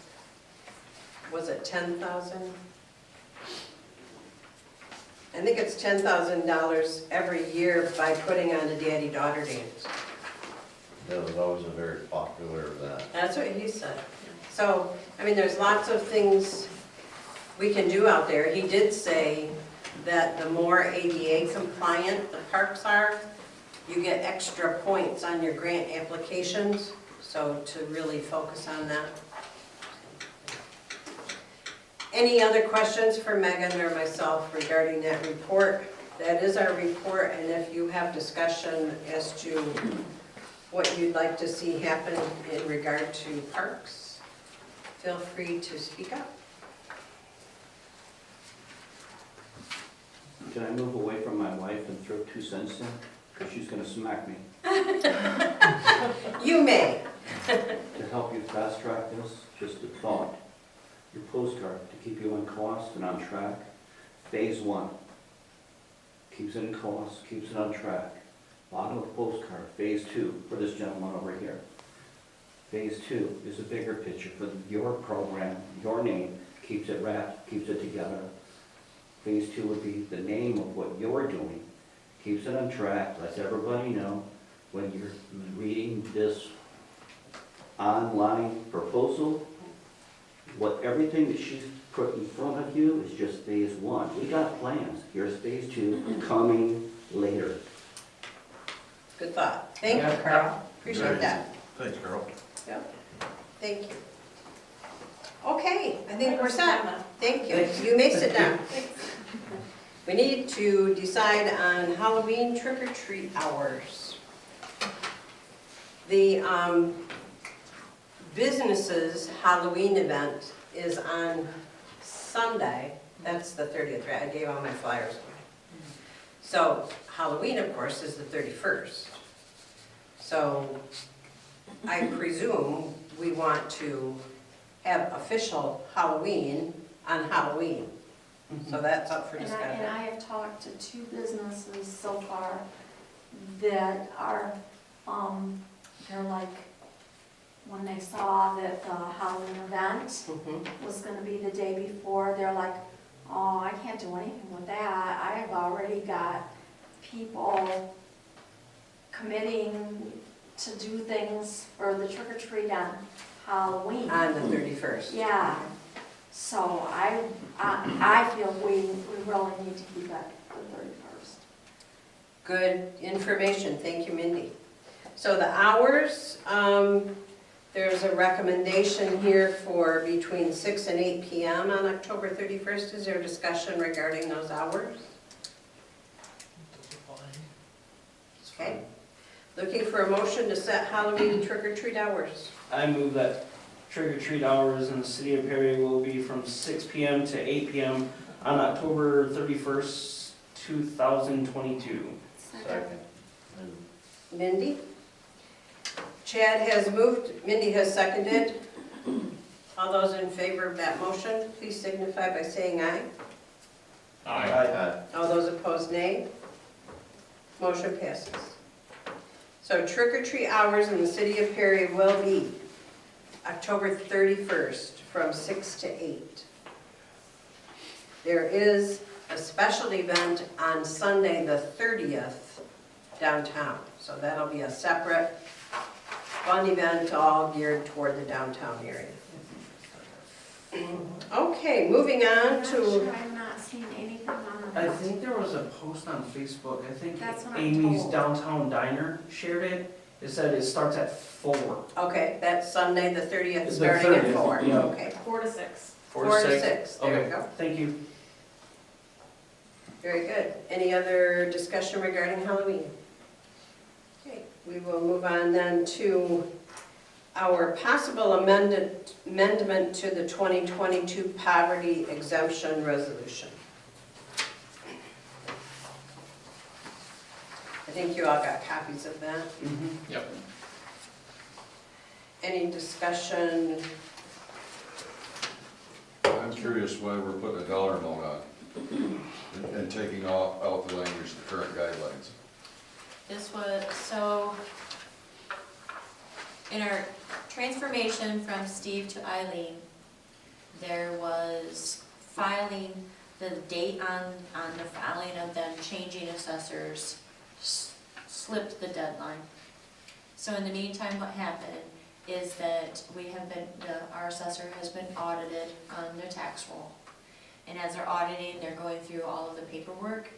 was it 10,000? I think it's $10,000 every year by putting on a daddy-daughter dance. That was always a very popular event. That's what he said. So, I mean, there's lots of things we can do out there. He did say that the more ADA compliant the parks are, you get extra points on your grant applications, so to really focus on that. Any other questions for Megan or myself regarding that report? That is our report, and if you have discussion as to what you'd like to see happen in regard to parks, feel free to speak up. Can I move away from my wife and throw 2 cents in? Because she's going to smack me. You may. To help you fast track this, just a thought. Your postcard to keep you on course and on track. Phase 1 keeps it in course, keeps it on track. Bottom of postcard, phase 2 for this gentleman over here. Phase 2 is a bigger picture for your program, your name, keeps it wrapped, keeps it together. Phase 2 would be the name of what you're doing, keeps it on track, lets everybody know when you're reading this online proposal, what everything that she's put in front of you is just phase 1. We got plans. Here's phase 2 coming later. Good thought. Thank you, Carl. Appreciate that. Thanks, Carl. Yep. Thank you. Okay, I think we're set. Thank you. You may sit down. We need to decide on Halloween trick-or-treat hours. The businesses' Halloween event is on Sunday. That's the 30th, right? I gave all my flyers away. So Halloween, of course, is the 31st. So I presume we want to have official Halloween on Halloween. So that's up for And discussion. I have talked to 2 businesses so far that are, they're like, when they saw that the Halloween event Mhm. was gonna be the day before, they're like, oh, I can't do anything with that. I have already got people committing to do things for the trick or treat on Halloween. On the 31st. Yeah, so I feel we really need to keep it the 31st. Good information, thank you, Mindy. So the hours There's a recommendation here for between 6 and 8 p.m. on October 31st. Is there discussion regarding those hours? Okay. Looking for a motion to set Halloween trick-or-treat hours. I move that trick or treat hours in the city of Perry will be from 6 p.m. to 8 p.m. on October 31st, 2022. Second. Mindy? Chad has moved, Mindy has seconded. All those in favor of that motion, please signify by saying aye. Aye. Aye. All those opposed, nay. Motion passes. So trick-or-treat hours in the city of Perry will be October 31st from 6 to 8. There is a special event on Sunday, the 30th, downtown. So that'll be a separate fun event all geared toward the downtown area. Okay, moving on to, I'm not seeing anything on I think there was a post on Facebook, I think That's what I'm Amy's told. Downtown Diner shared it. It said it starts at 4. okay, that's Sunday, the 30th, The starting at 30th, 4. yeah. Okay, 4 to 6. 4 to 6, there we Okay, go. thank you. Very good. Any other discussion regarding Halloween? Okay, we will move on then to our possible amendment to the 2022 poverty exemption resolution. I think you all got copies of that. Yep. Any discussion? I'm curious why we're putting a dollar amount on and taking out the language, the current guidelines. This was, so, in our transformation from Steve to Eileen, there was filing, the date on the filing of them changing assessors slipped the deadline. So in the meantime, what happened is that we have been, our assessor has been audited on their tax roll. And as they're auditing, they're going through all of the paperwork.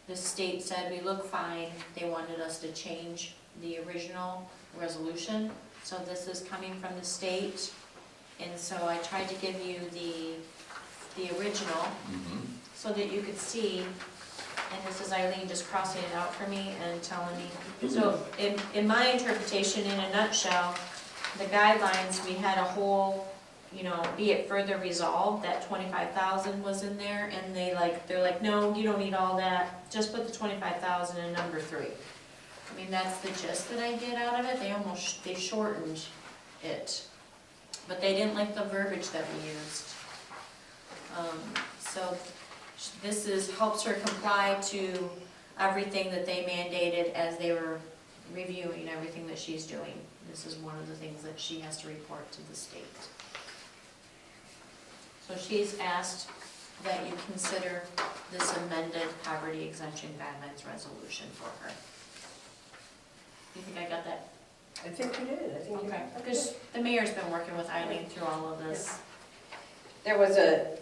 The state said we look fine. They wanted us to change the original resolution. So this is coming from the state. And so I tried to give you the original so that you could see. And this is Eileen just crossing it out for me and telling me. So in my interpretation, in a nutshell, the guidelines, we had a whole, be it further resolved, that 25,000 was in there, and they're like, no, you don't need all that, just put the 25,000 in number 3. I mean, that's the gist that I get out of it. They shortened it, but they didn't like the verbiage that we used. So this helps her comply to everything that they mandated as they were reviewing everything that she's doing. This is one of the things that she has to report to the state. So she's asked that you consider this amended poverty exemption guidelines resolution for her. You think I got that? I think you did. I think you Okay, because the mayor's been working with Eileen through all of this. There was a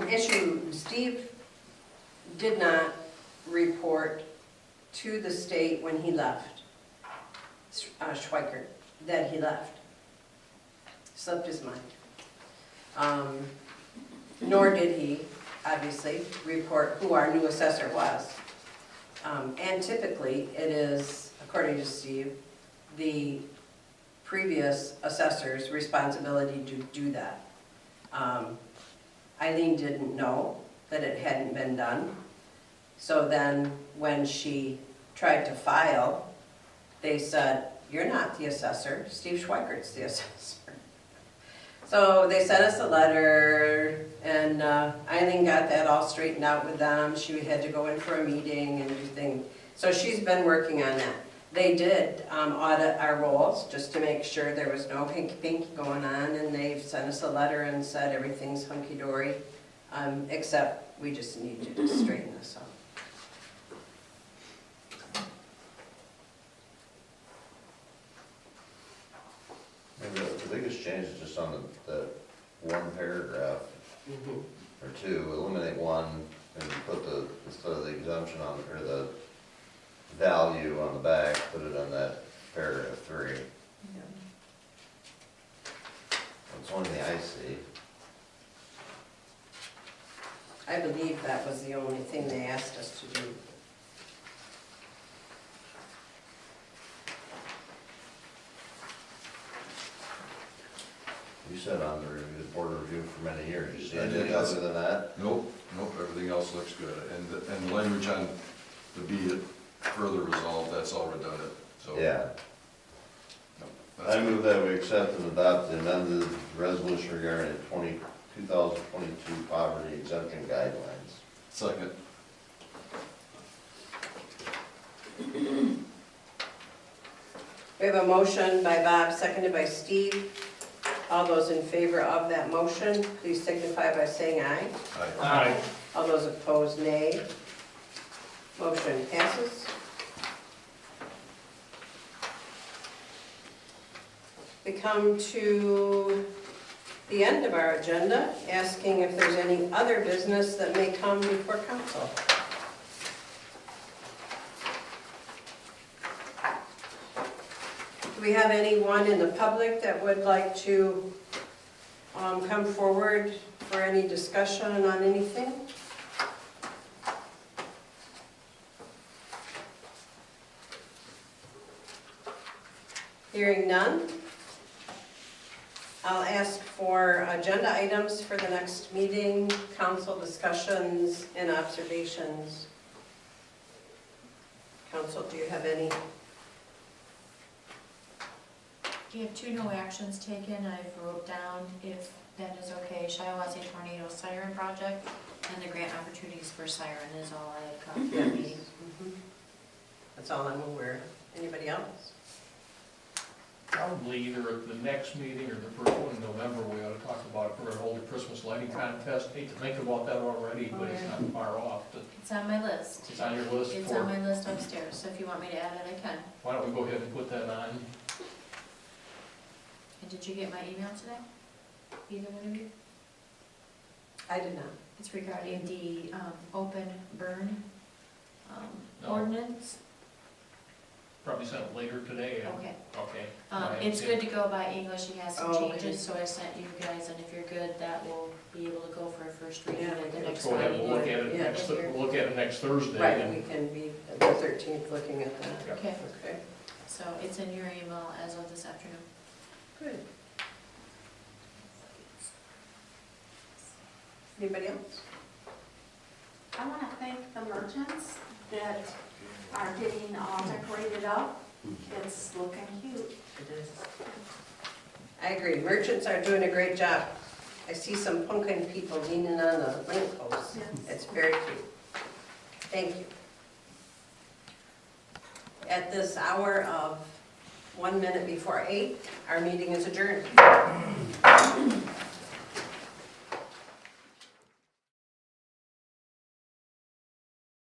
issue, Steve did not report to the state when he left, Schweikert, that he left. Slipped his mind. Nor did he, obviously, report who our new assessor was. And typically, it is, according to Steve, the previous assessor's responsibility to do that. Eileen didn't know that it hadn't been done. So then when she tried to file, they said, "You're not the assessor, Steve Schweikert's the assessor." So they sent us a letter, and Eileen got that all straightened out with them. She had to go in for a meeting and do things. So she's been working on that. They did audit our rolls just to make sure there was no hinky-pinky going on, and they've sent us a letter and said everything's hunky-dory, except we just need to just straighten this out. Maybe the biggest change is just on the one paragraph, or two, eliminate one, and put instead of the exemption on, or the value on the back, put it on that paragraph 3. That was the only thing they asked us to do. You said on the review, the board review for many years, you see I did, anything yes. other than that? Nope, everything else looks good. And the language on the be it further resolved, that's all redundant, so. Yeah. no, that's I good. move that we accept and adopt the amended resolution regarding the 2022 poverty exemption guidelines. Second. We have a motion by Bob, seconded by Steve. All those in favor of that motion, please signify by saying aye. Aye. Aye. All those opposed, nay. Motion passes. We come to the end of our agenda, asking if there's any other business that may come before council. Do we have anyone in the public that would like to come forward for any discussion on anything? Hearing none, I'll ask for agenda items for the next meeting, council discussions and observations. Council, do you have any? You have 2 no actions taken. I wrote down, if that is okay, Shiawassee Tornado Siren Project and the grant opportunities for siren is all I had covered for that meeting. That's all I'm aware of. Anybody else? Probably either at the next meeting or the first one in November, we ought to talk about it. We're gonna hold a Christmas lighting contest. Hate to think about that already, but it's not far off. But It's on my list. it's on your list It's for, on my list upstairs, so if you want me to add it, I can. why don't we go ahead and put that on? And did you get my email today? Either one of you? I did not. It's regarding the open burn No. ordinance. Probably sent it later today. Okay. Okay. It's good to go by English, he has some Oh, okay. changes, so I sent you guys, and if you're good, that will be able to go for a first reading Yeah, at the Let's next go ahead and meeting. look at it Yeah, next, if you're- we'll look at it next Thursday. Right, and- we can be at the 13th looking at that. Yep. Okay, Okay, so it's in your email as of this afternoon. good. Anybody else? I want to thank the merchants that are getting all decorated up. It's looking cute. It is. I agree, merchants are doing a great job. I see some pumpkin people leaning on a lamp post. Yes. It's very cute. Thank you. At this hour of 1 minute before 8, our meeting is adjourned.